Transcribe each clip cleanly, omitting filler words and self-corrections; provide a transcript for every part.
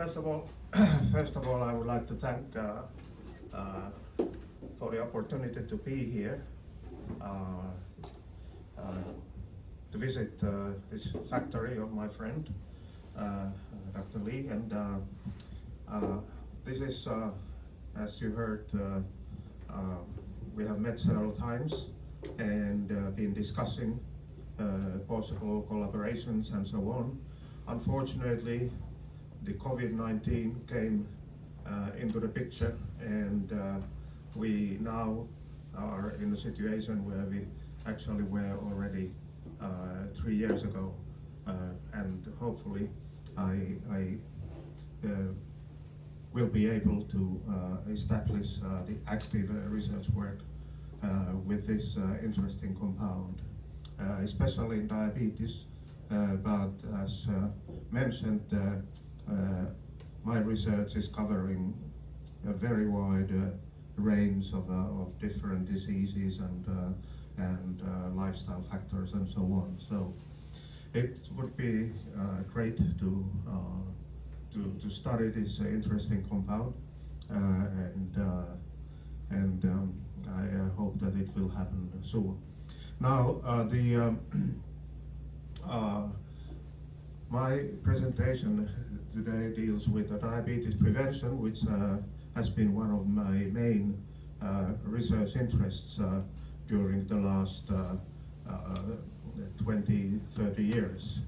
First of all, I would like to thank for the opportunity to be here to visit this factory of my friend, Dr. Lee, and this is, as you heard, we have met several times and been discussing possible collaborations and so on. Unfortunately, the COVID-19 came into the picture, and we now are in a situation where we actually were already 3 years ago, and hopefully I will be able to establish the active research work with this interesting compound, especially in diabetes, but as mentioned, my research is covering a very wide range of different diseases and lifestyle factors and so on. So it would be great to study this interesting compound, and I hope that it will happen soon. Now, my presentation today deals with diabetes prevention, which has been one of my main research interests during the last 20-30 years.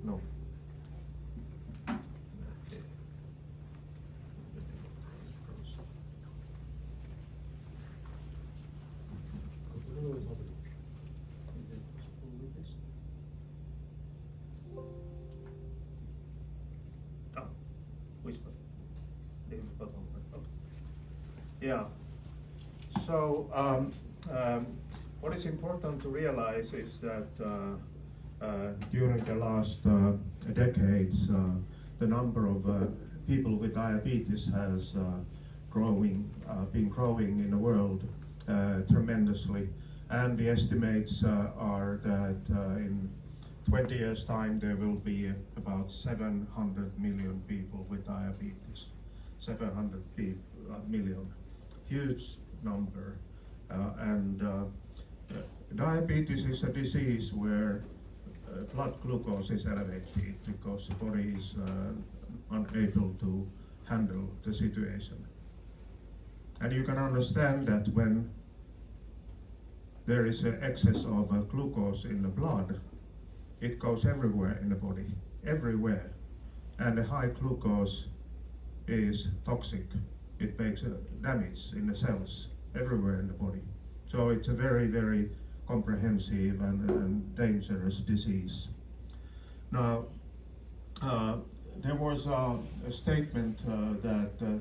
No. Yeah. So what is important to realize is that during the last decades, the number of people with diabetes has been growing in the world tremendously, and the estimates are that in 20 years' time there will be about 700 million people with diabetes. 700 million. Huge number, and diabetes is a disease where blood glucose is elevated because the body is unable to handle the situation. And you can understand that when there is an excess of glucose in the blood, it goes everywhere in the body, everywhere, and the high glucose is toxic. It makes damage in the cells everywhere in the body. So it's a very, very comprehensive and dangerous disease. Now, there was a statement that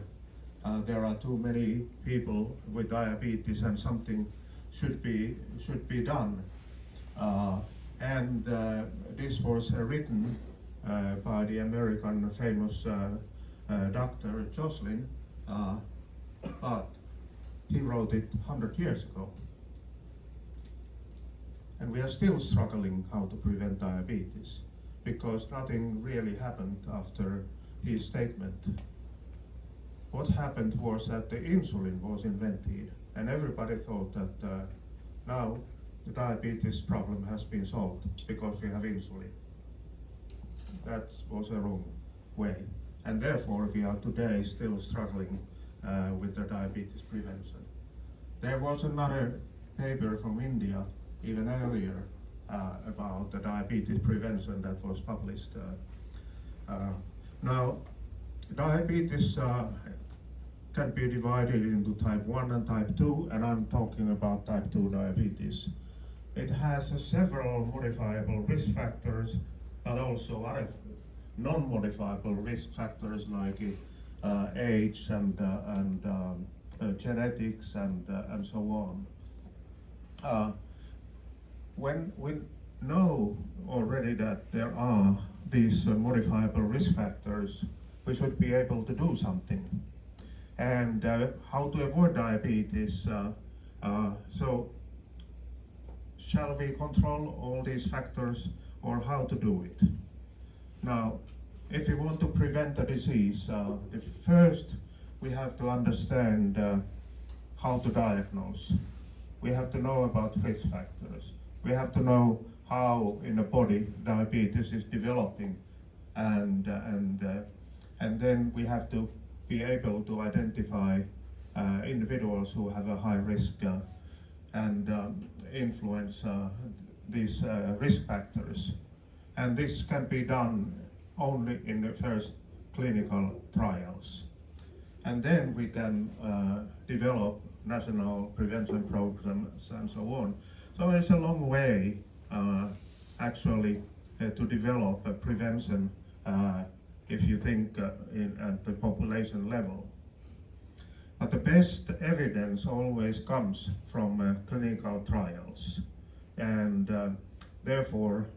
there are too many people with diabetes and something should be done. And this was written by the American famous Dr. Joslin, but he wrote it 100 years ago. And we are still struggling how to prevent diabetes because nothing really happened after his statement. What happened was that the insulin was invented, and everybody thought that now the diabetes problem has been solved because we have insulin. That was a wrong way. And therefore we are today still struggling with the diabetes prevention. There was another paper from India even earlier about the diabetes prevention that was published. Now, diabetes can be divided into type 1 and type 2, and I'm talking about type 2 diabetes. It has several modifiable risk factors, but also other non-modifiable risk factors like age and genetics and so on. When we know already that there are these modifiable risk factors, we should be able to do something. And how to avoid diabetes? So shall we control all these factors, or how to do it? Now, if we want to prevent a disease, the first we have to understand how to diagnose. We have to know about risk factors. We have to know how in the body diabetes is developing, and then we have to be able to identify individuals who have a high risk and influence these risk factors. And this can be done only in the first clinical trials. And then we can develop national prevention programs and so on. So it's a long way actually to develop a prevention if you think at the population level. But the best evidence always comes from clinical trials, and therefore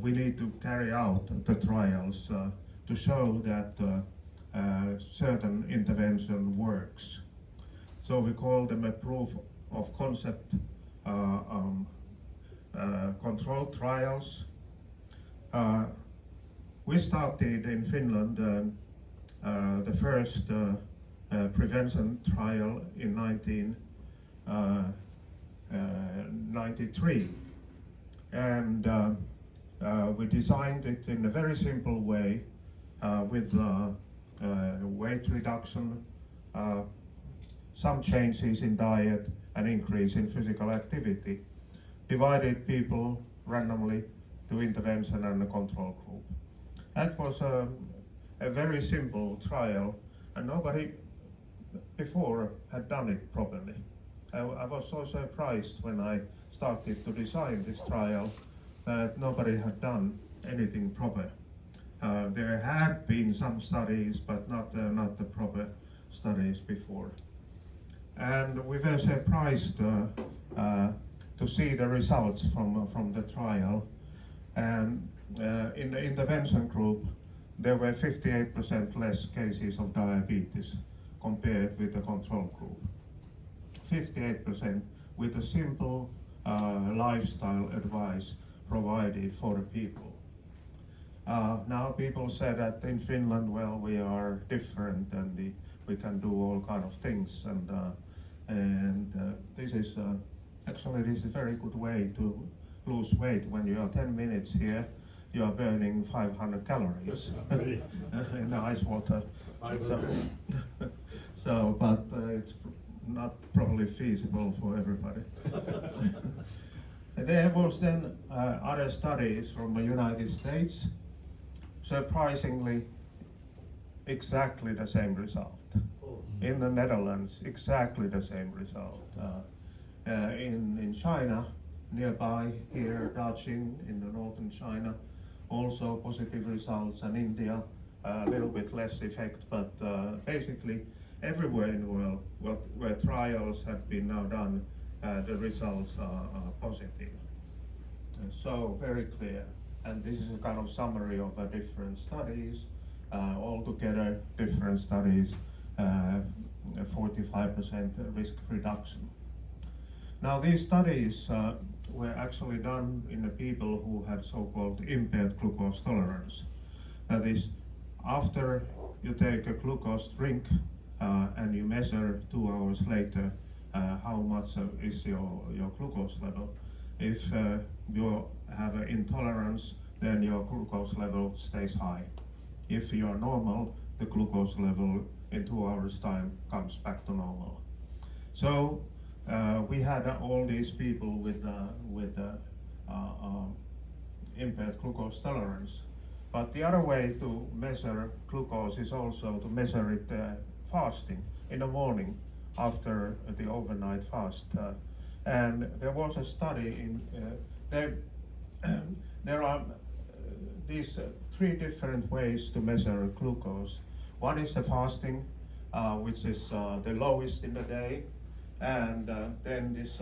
we need to carry out the trials to show that certain intervention works. So we call them a proof of concept control trials. We started in Finland the first prevention trial in 1993, and we designed it in a very simple way with weight reduction, some changes in diet, an increase in physical activity, divided people randomly to intervention and a control group. That was a very simple trial, and nobody before had done it properly. I was so surprised when I started to design this trial that nobody had done anything proper. There had been some studies, but not the proper studies before. And we were surprised to see the results from the trial. And in the intervention group, there were 58% less cases of diabetes compared with the control group. 58% with a simple lifestyle advice provided for the people. Now people say that in Finland, well, we are different and we can do all kind of things, and this is actually this is a very good way to lose weight. When you are 10 minutes here, you are burning 500 calories in the ice water. But it's not probably feasible for everybody. There was then other studies from the United States, surprisingly exactly the same result. In the Netherlands, exactly the same result. In China, nearby here, Daqing in the northern China, also positive results, and India, a little bit less effect, but basically everywhere in the world where trials have been now done, the results are positive. So very clear. And this is a kind of summary of different studies, altogether different studies, 45% risk reduction. Now these studies were actually done in the people who had so-called impaired glucose tolerance. That is, after you take a glucose drink and you measure 2 hours later how much is your glucose level. If you have an intolerance, then your glucose level stays high. If you are normal, the glucose level in 2 hours time comes back to normal. So we had all these people with impaired glucose tolerance. But the other way to measure glucose is also to measure it fasting in the morning after the overnight fast. And there was a study in there are these 3 different ways to measure glucose. One is the fasting, which is the lowest in the day, and then this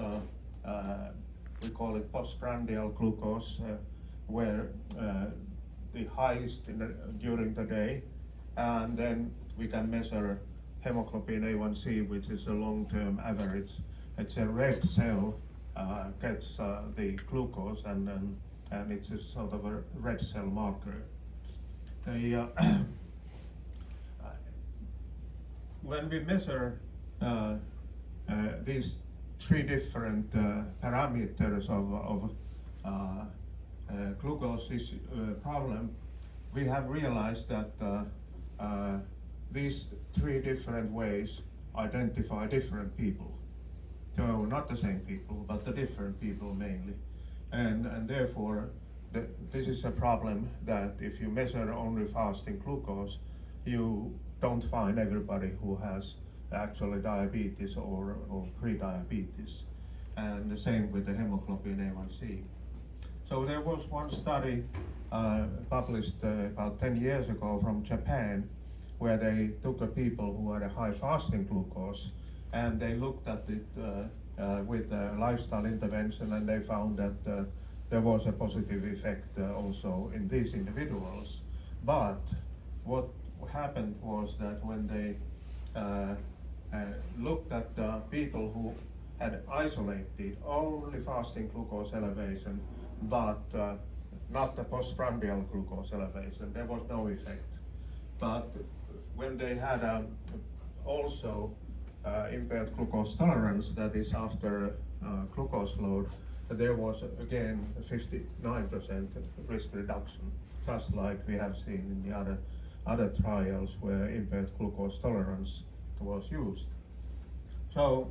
we call it postprandial glucose, where the highest during the day, and then we can measure hemoglobin A1C, which is a long-term average. It's a red cell gets the glucose, and it's a sort of a red cell marker. when we measure these three different parameters of glucose problem, we have realized that these three different ways identify different people. So not the same people, but the different people mainly. And therefore, this is a problem that if you measure only fasting glucose, you don't find everybody who has actually diabetes or pre-diabetes. And the same with the hemoglobin A1C. So there was one study published about 10 years ago from Japan, where they took a people who had a high fasting glucose, and they looked at it with lifestyle intervention, and they found that there was a positive effect also in these individuals. But what happened was that when they looked at the people who had isolated only fasting glucose elevation, but not the postprandial glucose elevation, there was no effect. But when they had also impaired glucose tolerance, that is after glucose load, there was again a 59% risk reduction, just like we have seen in the other trials where impaired glucose tolerance was used. So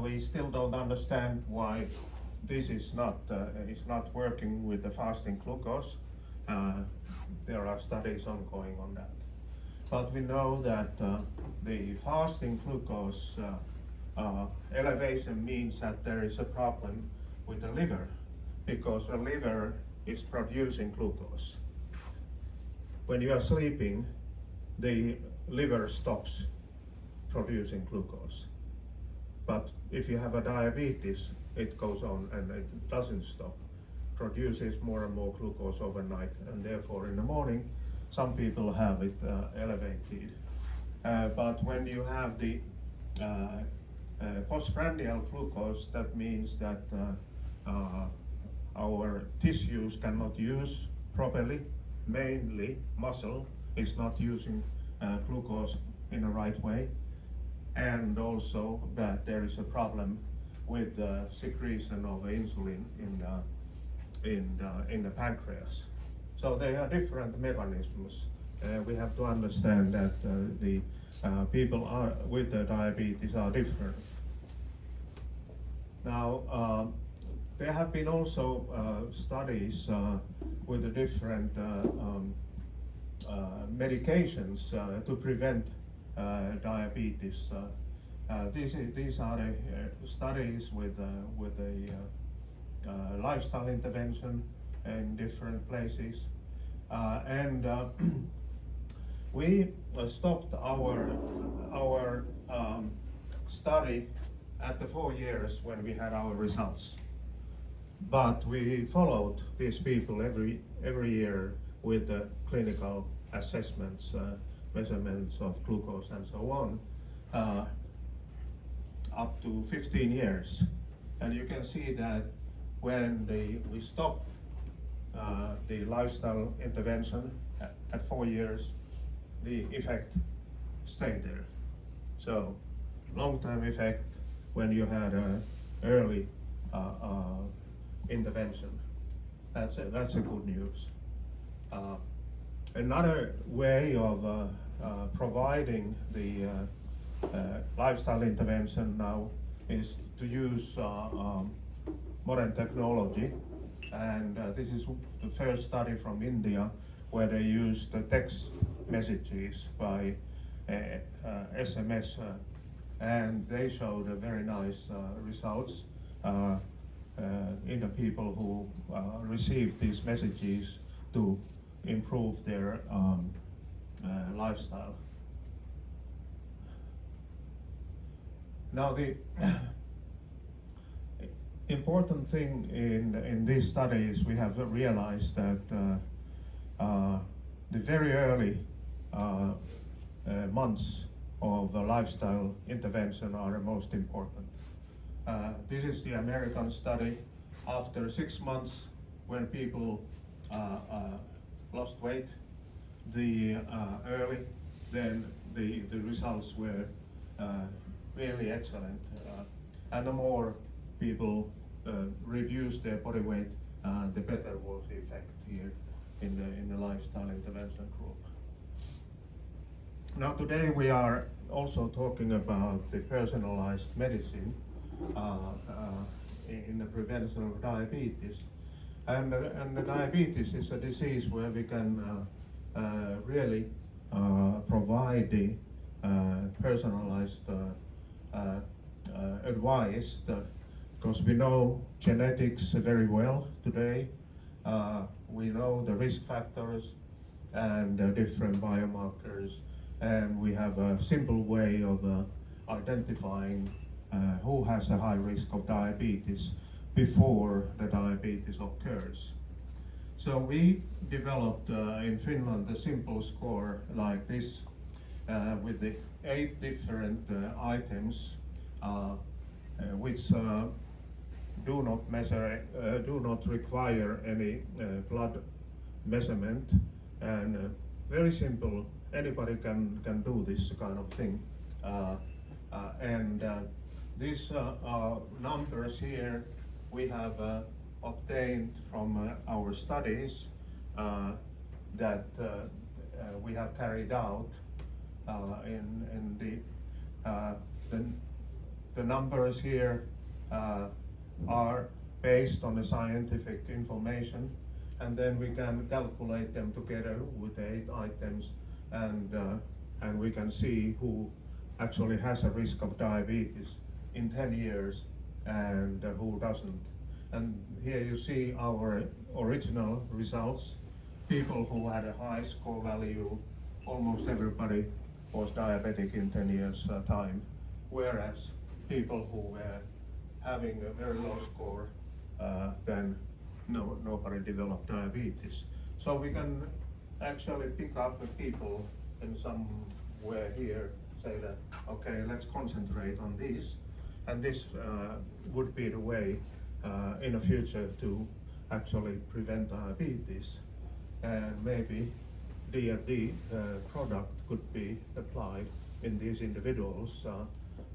we still don't understand why this is not working with the fasting glucose. There are studies ongoing on that. But we know that the fasting glucose elevation means that there is a problem with the liver, because the liver is producing glucose. When you are sleeping, the liver stops producing glucose. But if you have a diabetes, it goes on and it doesn't stop, produces more and more glucose overnight, and therefore in the morning some people have it elevated. But when you have the postprandial glucose, that means that our tissues cannot use properly, mainly muscle is not using glucose in the right way, and also that there is a problem with the secretion of insulin in the pancreas. So there are different mechanisms. We have to understand that the people with the diabetes are different. Now, there have been also studies with the different medications to prevent diabetes. These are studies with a lifestyle intervention in different places, and we stopped our study at the 4 years when we had our results. But we followed these people every year with the clinical assessments, measurements of glucose and so on, up to 15 years. And you can see that when we stopped the lifestyle intervention at 4 years, the effect stayed there. So long-term effect when you had an early intervention. That's a good news. Another way of providing the lifestyle intervention now is to use modern technology, and this is the first study from India where they used the text messages by SMS, and they showed very nice results in the people who received these messages to improve their lifestyle. Now the important thing in these studies, we have realized that the very early months of lifestyle intervention are the most important. This is the American study. After 6 months, when people lost weight, the early, then the results were really excellent. And the more people reduced their body weight, the better was the effect here in the lifestyle intervention group. Now today we are also talking about the personalized medicine in the prevention of diabetes. And the diabetes is a disease where we can really provide the personalized advice, because we know genetics very well today. We know the risk factors and different biomarkers, and we have a simple way of identifying who has a high risk of diabetes before the diabetes occurs. So we developed in Finland a simple score like this with the 8 different items which do not require any blood measurement, and very simple. Anybody can do this kind of thing, and these numbers here we have obtained from our studies that we have carried out in the numbers here are based on the scientific information, and then we can calculate them together with the 8 items, and we can see who actually has a risk of diabetes in 10 years and who doesn't. And here you see our original results. People who had a high score value, almost everybody was diabetic in 10 years time, whereas people who were having a very low score, then nobody developed diabetes. So we can actually pick up the people in somewhere here, say that, okay, let's concentrate on this, and this would be the way in the future to actually prevent diabetes, and maybe D&D product could be applied in these individuals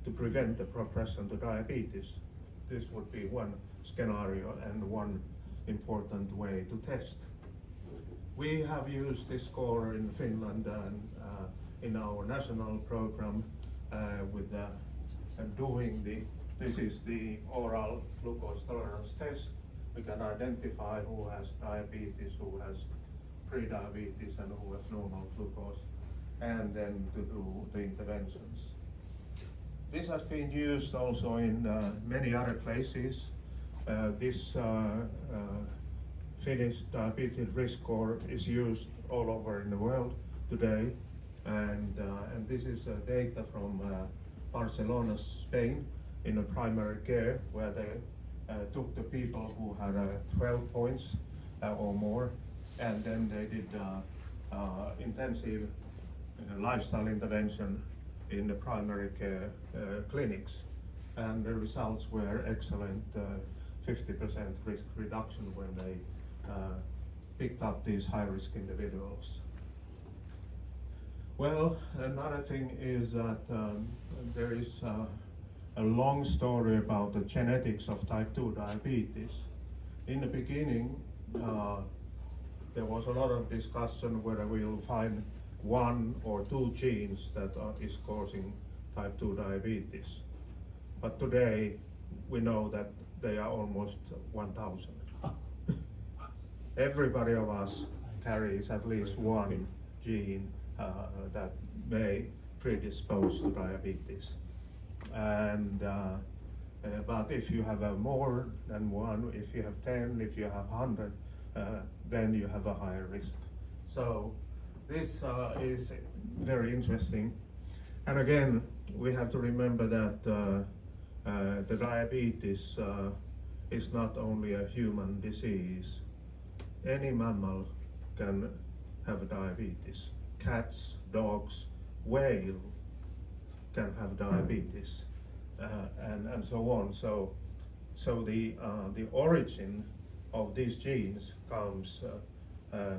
to prevent the progression to diabetes. This would be one scenario and one important way to test. We have used this score in Finland and in our national program with this is the oral glucose tolerance test. We can identify who has diabetes, who has pre-diabetes, and who has normal glucose, and then to do the interventions. This has been used also in many other places. This Finnish diabetes risk score is used all over in the world today, and this is data from Barcelona, Spain, in a primary care, where they took the people who had 12 points or more, and then they did intensive lifestyle intervention in the primary care clinics, and the results were excellent, 50% risk reduction when they picked up these high-risk individuals. Well, another thing is that there is a long story about the genetics of type 2 diabetes. In the beginning, there was a lot of discussion whether we will find 1 or 2 genes that is causing type 2 diabetes. But today, we know that they are almost 1,000. Everybody of us carries at least 1 gene that may predispose to diabetes. And but if you have more than 1, if you have 10, if you have 100, then you have a higher risk. So this is very interesting. And again, we have to remember that the diabetes is not only a human disease. Any mammal can have diabetes. Cats, dogs, whale can have diabetes, and so on. So the origin of these genes comes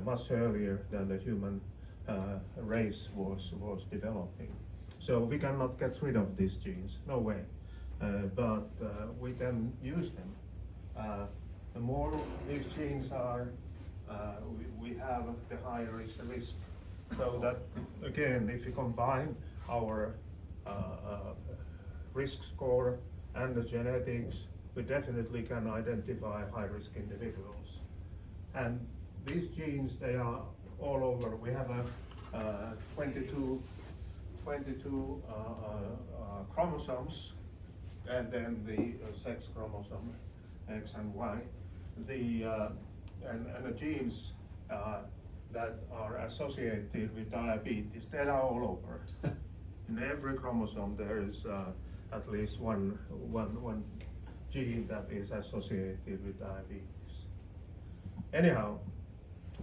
much earlier than the human race was developing. So we cannot get rid of these genes, no way. But we can use them. The more these genes are, we have the higher is the risk. So that, again, if you combine our risk score and the genetics, we definitely can identify high-risk individuals. And these genes, they are all over. We have 22 chromosomes, and then the sex chromosome, X and Y. And the genes that are associated with diabetes, they are all over. In every chromosome there is at least one gene that is associated with diabetes. Anyhow,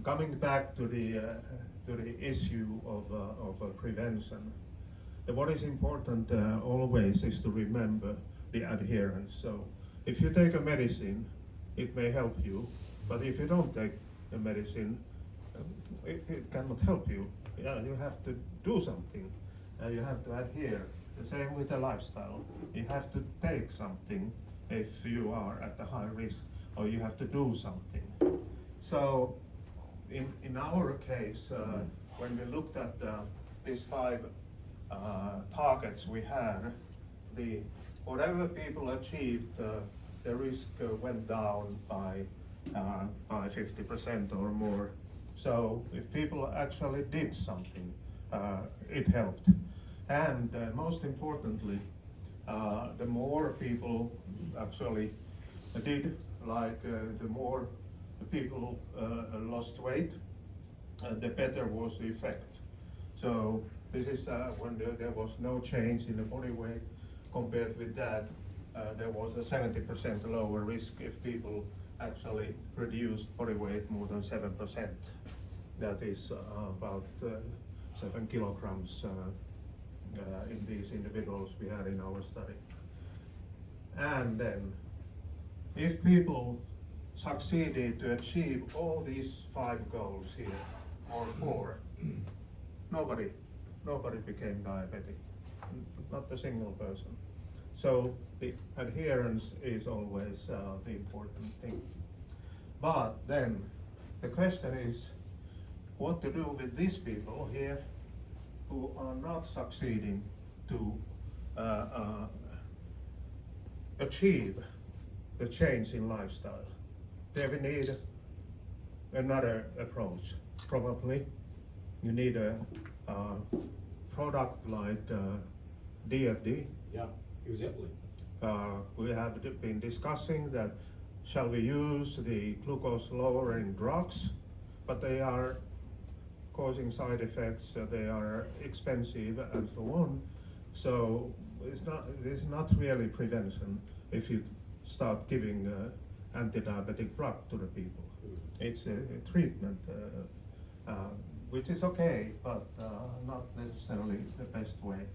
coming back to the issue of prevention, what is important always is to remember the adherence. So if you take a medicine, it may help you, but if you don't take the medicine, it cannot help you. Yeah, you have to do something. You have to adhere. The same with the lifestyle. You have to take something if you are at the high risk, or you have to do something. So in our case, when we looked at these 5 targets we had, whatever people achieved, the risk went down by 50% or more. So if people actually did something, it helped. And most importantly, the more people actually did, like the more people lost weight, the better was the effect. So this is when there was no change in the body weight. Compared with that, there was a 70% lower risk if people actually reduced body weight more than 7%. That is about 7 kilograms in these individuals we had in our study. And then, if people succeeded to achieve all these 5 goals here, or 4, nobody became diabetic, not a single person. So the adherence is always the important thing. But then the question is, what to do with these people here who are not succeeding to achieve the change in lifestyle? There we need another approach. Probably you need a product like DFD. Yeah, exactly. We have been discussing that shall we use the glucose lowering drugs, but they are causing side effects, they are expensive and so on. So it's not really prevention if you start giving anti-diabetic drug to the people. It's a treatment which is okay, but not necessarily the best way.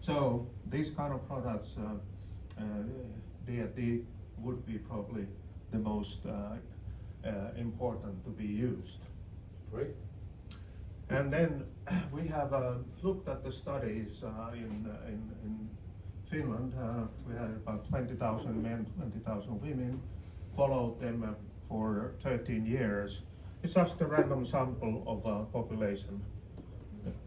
So these kind of products, DFD would be probably the most important to be used. Great. And then we have looked at the studies in Finland. We had about 20,000 men, 20,000 women, followed them for 13 years. It's just a random sample of population.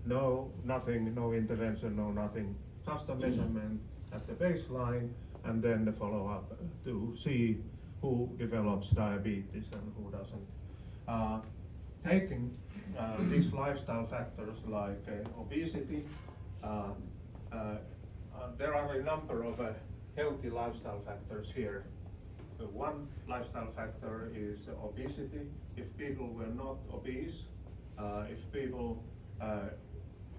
Nothing, no intervention, no nothing. Just a measurement at the baseline and then the follow-up to see who develops diabetes and who doesn't. Taking these lifestyle factors like obesity, there are a number of healthy lifestyle factors here. One lifestyle factor is obesity. If people were not obese, if people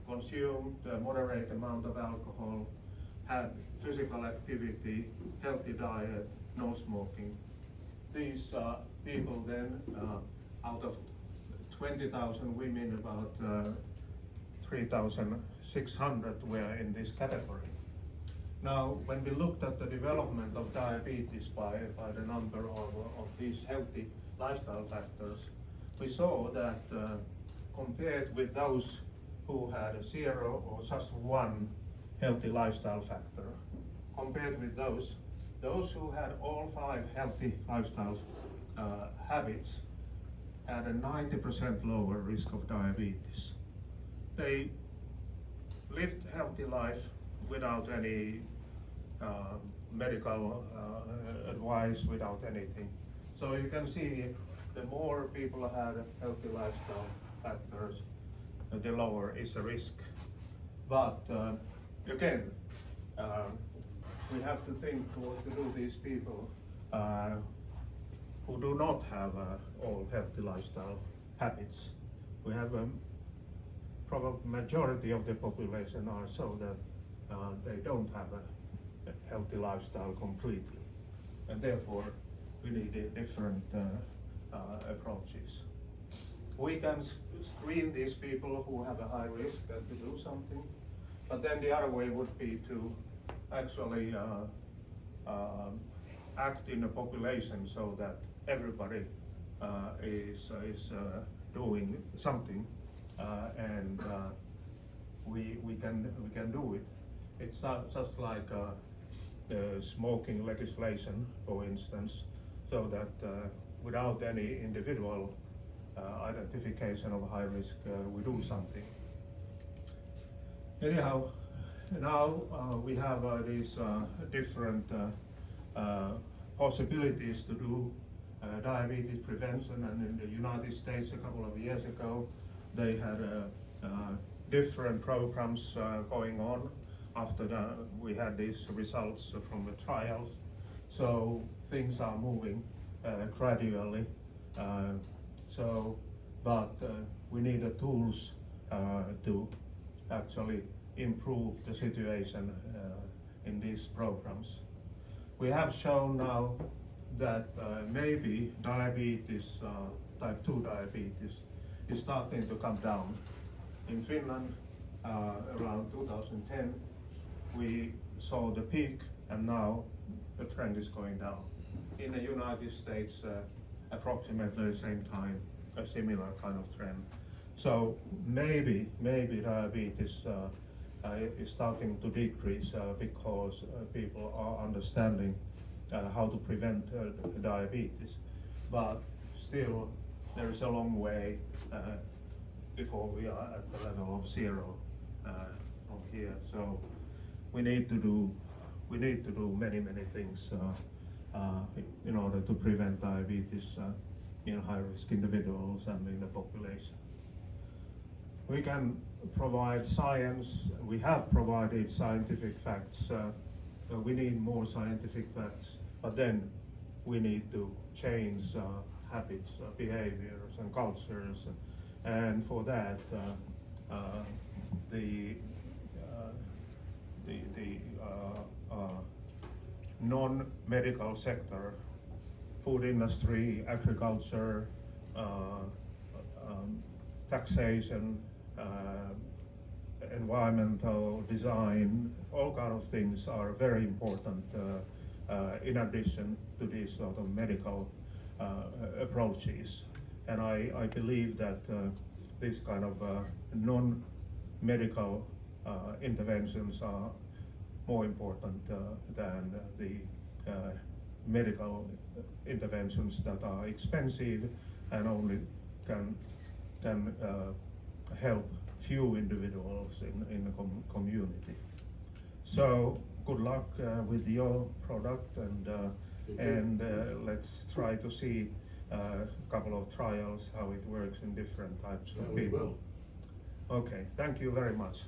consumed a moderate amount of alcohol, had physical activity, healthy diet, no smoking, these people then, out of 20,000 women, about 3,600 were in this category. Now, when we looked at the development of diabetes by the number of these healthy lifestyle factors, we saw that compared with those who had a 0 or just 1 healthy lifestyle factor. Compared with those who had all 5 healthy lifestyle habits had a 90% lower risk of diabetes. They lived healthy life without any medical advice, without anything. So you can see the more people had healthy lifestyle factors, the lower is the risk. But again, we have to think what to do these people who do not have all healthy lifestyle habits. We have probably majority of the population are so that they don't have a healthy lifestyle completely, and therefore we need different approaches. We can screen these people who have a high risk and to do something, but then the other way would be to actually act in a population so that everybody is doing something, and we can do it. It's not just like the smoking legislation, for instance, so that without any individual identification of high risk, we do something. Anyhow, now we have these different possibilities to do diabetes prevention, and in the United States a couple of years ago they had different programs going on after we had these results from the trials. So things are moving gradually. But we need the tools to actually improve the situation in these programs. We have shown now that maybe diabetes, type 2 diabetes, is starting to come down. In Finland, around 2010, we saw the peak, and now the trend is going down. In the United States, approximately the same time, a similar kind of trend. So maybe diabetes is starting to decrease because people are understanding how to prevent diabetes. But still, there is a long way before we are at the level of 0 from here. So we need to do many things in order to prevent diabetes in high-risk individuals and in the population. We can provide science. We have provided scientific facts. We need more scientific facts, but then we need to change habits, behaviors, and cultures. And for that, the non-medical sector, food industry, agriculture, taxation, environmental design, all kind of things are very important in addition to these sort of medical approaches. And I believe that these kind of non-medical interventions are more important than the medical interventions that are expensive and only can help few individuals in the community. So good luck with your product, and let's try to see a couple of trials how it works in different types of people. Okay, thank you very much.